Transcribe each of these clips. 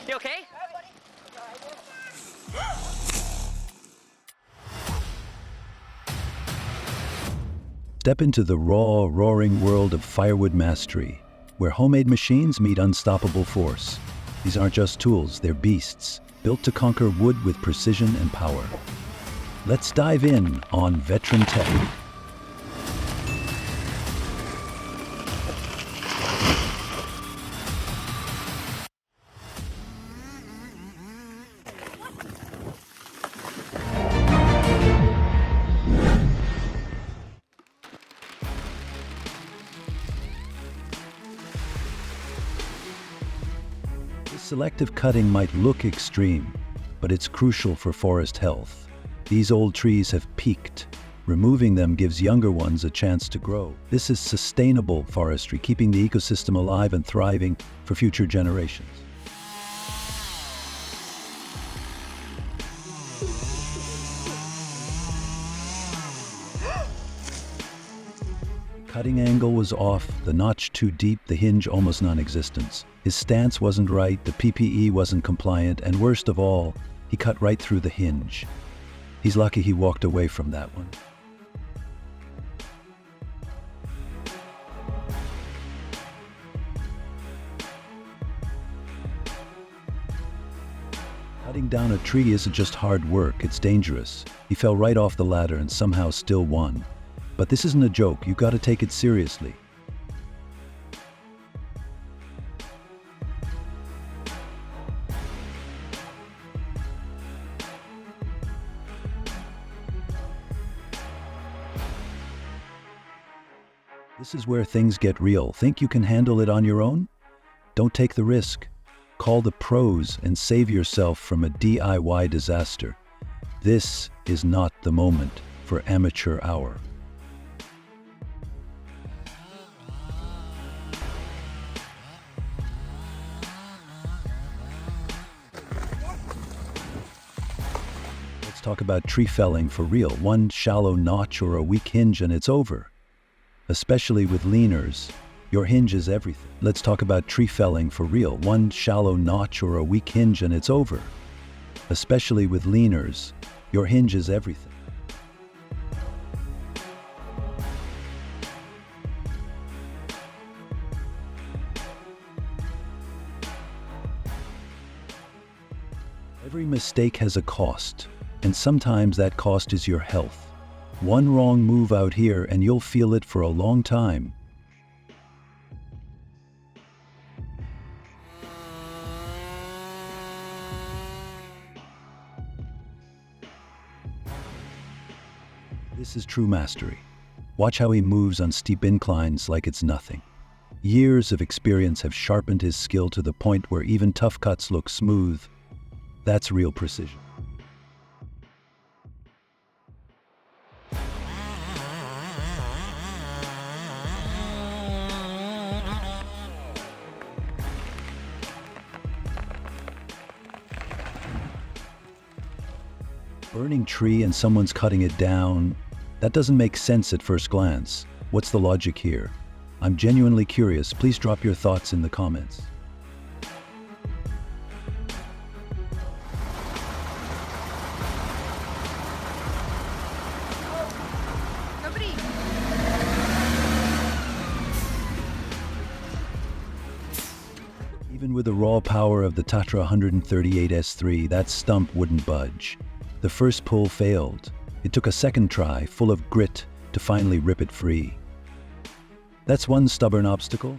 You okay? Step into the raw, roaring world of firewood mastery, where homemade machines meet unstoppable force. These aren't just tools, they're beasts, built to conquer wood with precision and power. Let's dive in on Veteran Tech. Selective cutting might look extreme, but it's crucial for forest health. These old trees have peaked. Removing them gives younger ones a chance to grow. This is sustainable forestry, keeping the ecosystem alive and thriving for future generations. Cutting angle was off, the notch too deep, the hinge almost non-existent. His stance wasn't right, the PPE wasn't compliant, and worst of all, he cut right through the hinge. He's lucky he walked away from that one. Cutting down a tree isn't just hard work, it's dangerous. He fell right off the ladder and somehow still won. But this isn't a joke, you've got to take it seriously. This is where things get real. Think you can handle it on your own? Don't take the risk. Call the pros and save yourself from a DIY disaster. This is not the moment for amateur hour. Let's talk about tree felling for real. One shallow notch or a weak hinge and it's over. Especially with leaners, your hinge is everything. Let's talk about tree felling for real. One shallow notch or a weak hinge and it's over. Especially with leaners, your hinge is everything. Every mistake has a cost, and sometimes that cost is your health. One wrong move out here and you'll feel it for a long time. This is true mastery. Watch how he moves on steep inclines like it's nothing. Years of experience have sharpened his skill to the point where even tough cuts look smooth. That's real precision. Burning tree and someone's cutting it down. That doesn't make sense at first glance. What's the logic here? I'm genuinely curious. Please drop your thoughts in the comments. Even with the raw power of the Tatra 138 S3, that stump wouldn't budge. The first pull failed. It took a second try, full of grit, to finally rip it free. That's one stubborn obstacle.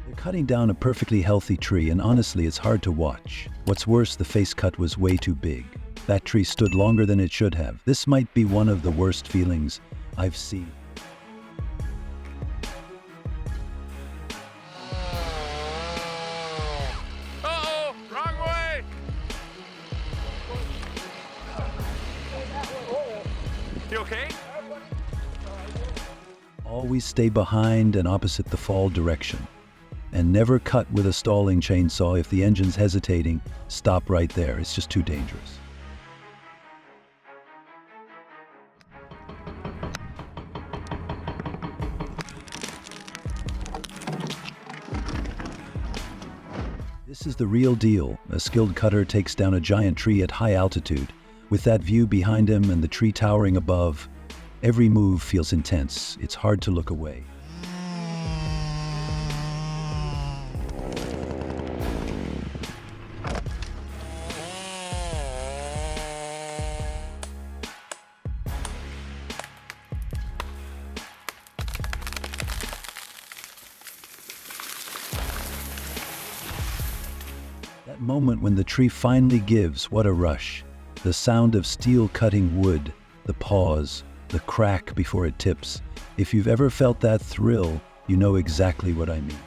They're cutting down a perfectly healthy tree, and honestly, it's hard to watch. What's worse, the face cut was way too big. That tree stood longer than it should have. This might be one of the worst feelings I've seen. You okay? Always stay behind and opposite the fall direction. And never cut with a stalling chainsaw. If the engine's hesitating, stop right there. It's just too dangerous. This is the real deal. A skilled cutter takes down a giant tree at high altitude. With that view behind him and the tree towering above, every move feels intense. It's hard to look away. That moment when the tree finally gives, what a rush. The sound of steel cutting wood, the pause, the crack before it tips. If you've ever felt that thrill, you know exactly what I mean.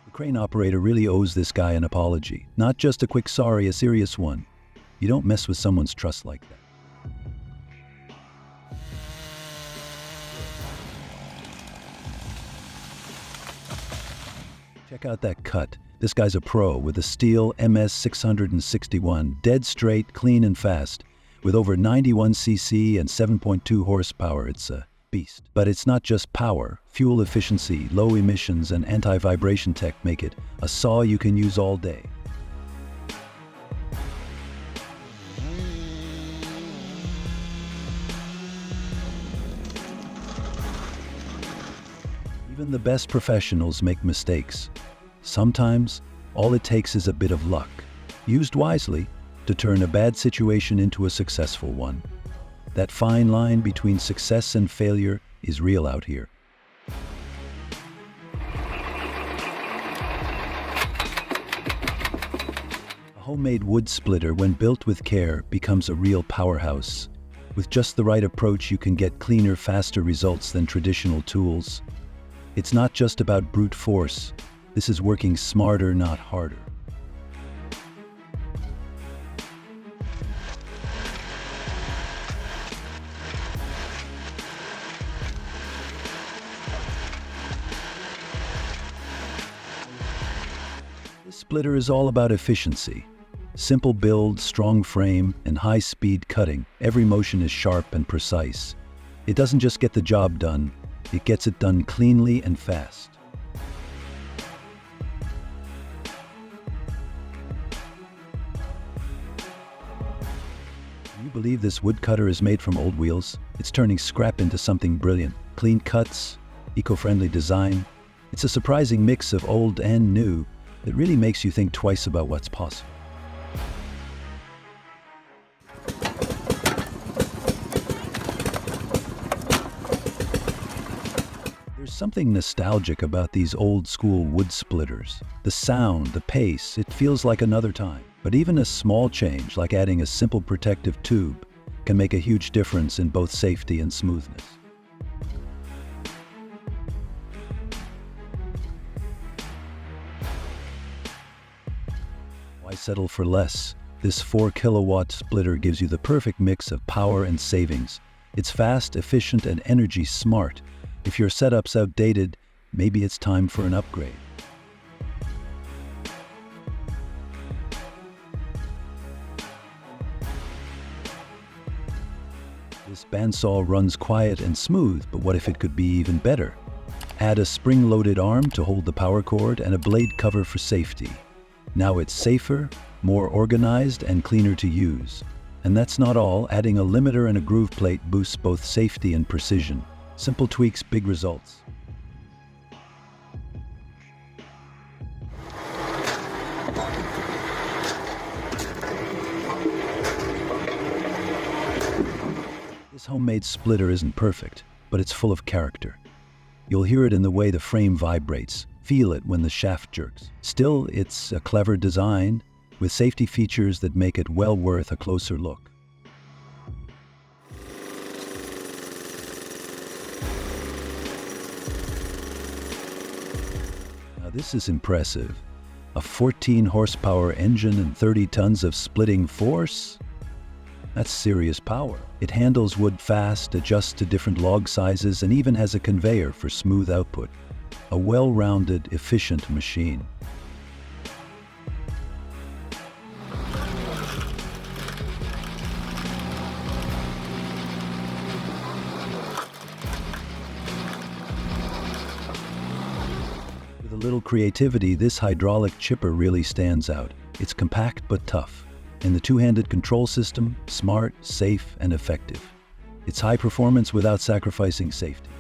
The crane operator really owes this guy an apology. Not just a quick sorry, a serious one. You don't mess with someone's trust like that. Check out that cut. This guy's a pro with a steel MS 661, dead straight, clean and fast. With over 91 cc and 7.2 horsepower, it's a beast. But it's not just power. Fuel efficiency, low emissions, and anti-vibration tech make it a saw you can use all day. Even the best professionals make mistakes. Sometimes, all it takes is a bit of luck, used wisely, to turn a bad situation into a successful one. That fine line between success and failure is real out here. A homemade wood splitter, when built with care, becomes a real powerhouse. With just the right approach, you can get cleaner, faster results than traditional tools. It's not just about brute force. This is working smarter, not harder. This splitter is all about efficiency. Simple build, strong frame, and high-speed cutting. Every motion is sharp and precise. It doesn't just get the job done, it gets it done cleanly and fast. Can you believe this woodcutter is made from old wheels? It's turning scrap into something brilliant. Clean cuts, eco-friendly design. It's a surprising mix of old and new that really makes you think twice about what's possible. There's something nostalgic about these old-school wood splitters. The sound, the pace, it feels like another time. But even a small change, like adding a simple protective tube, can make a huge difference in both safety and smoothness. Why settle for less? This 4-kilowatt splitter gives you the perfect mix of power and savings. It's fast, efficient, and energy smart. If your setup's outdated, maybe it's time for an upgrade. This bandsaw runs quiet and smooth, but what if it could be even better? Add a spring-loaded arm to hold the power cord and a blade cover for safety. Now it's safer, more organized, and cleaner to use. And that's not all. Adding a limiter and a groove plate boosts both safety and precision. Simple tweaks, big results. This homemade splitter isn't perfect, but it's full of character. You'll hear it in the way the frame vibrates, feel it when the shaft jerks. Still, it's a clever design with safety features that make it well worth a closer look. Now this is impressive. A 14 horsepower engine and 30 tons of splitting force? That's serious power. It handles wood fast, adjusts to different log sizes, and even has a conveyor for smooth output. A well-rounded, efficient machine. Little creativity, this hydraulic chipper really stands out. It's compact but tough. And the two-handed control system, smart, safe, and effective. It's high performance without sacrificing safety.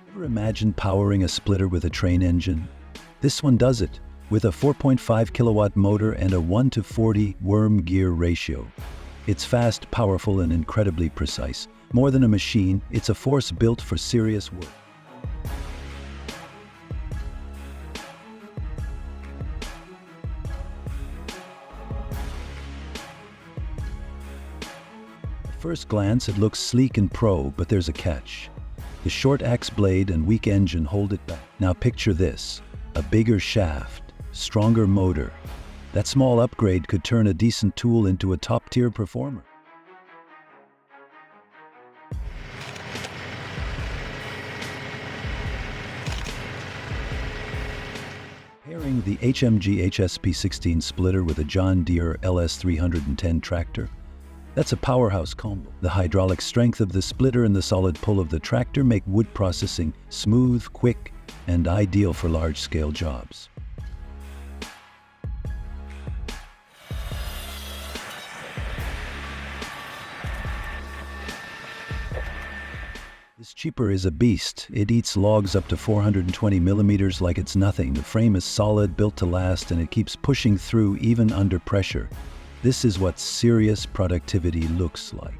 Ever imagine powering a splitter with a train engine? This one does it, with a 4.5 kilowatt motor and a 1:40 worm gear ratio. It's fast, powerful, and incredibly precise. More than a machine, it's a force built for serious work. At first glance, it looks sleek and pro, but there's a catch. The short axe blade and weak engine hold it back. Now picture this: a bigger shaft, stronger motor. That small upgrade could turn a decent tool into a top-tier performer. Pairing the HMG HSP16 splitter with a John Deere LS310 tractor, that's a powerhouse combo. The hydraulic strength of the splitter and the solid pull of the tractor make wood processing smooth, quick, and ideal for large-scale jobs. This chipper is a beast. It eats logs up to 420 millimeters like it's nothing. The frame is solid, built to last, and it keeps pushing through even under pressure. This is what serious productivity looks like.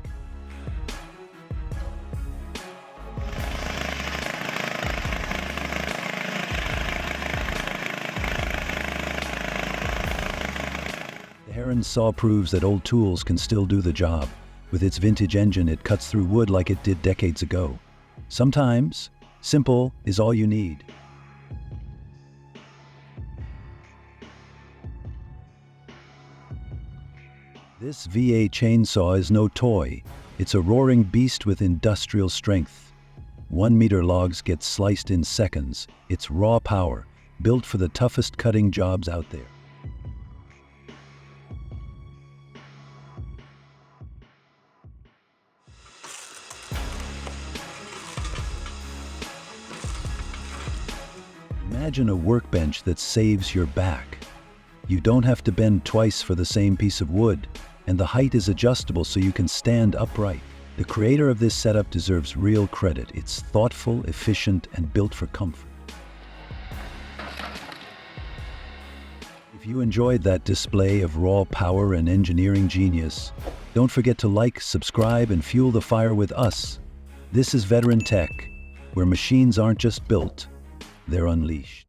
The Heron saw proves that old tools can still do the job. With its vintage engine, it cuts through wood like it did decades ago. Sometimes, simple is all you need. This VA chainsaw is no toy. It's a roaring beast with industrial strength. 1-meter logs get sliced in seconds. It's raw power, built for the toughest cutting jobs out there. Imagine a workbench that saves your back. You don't have to bend twice for the same piece of wood, and the height is adjustable so you can stand upright. The creator of this setup deserves real credit. It's thoughtful, efficient, and built for comfort. If you enjoyed that display of raw power and engineering genius, don't forget to like, subscribe, and fuel the fire with us. This is Veteran Tech, where machines aren't just built, they're unleashed.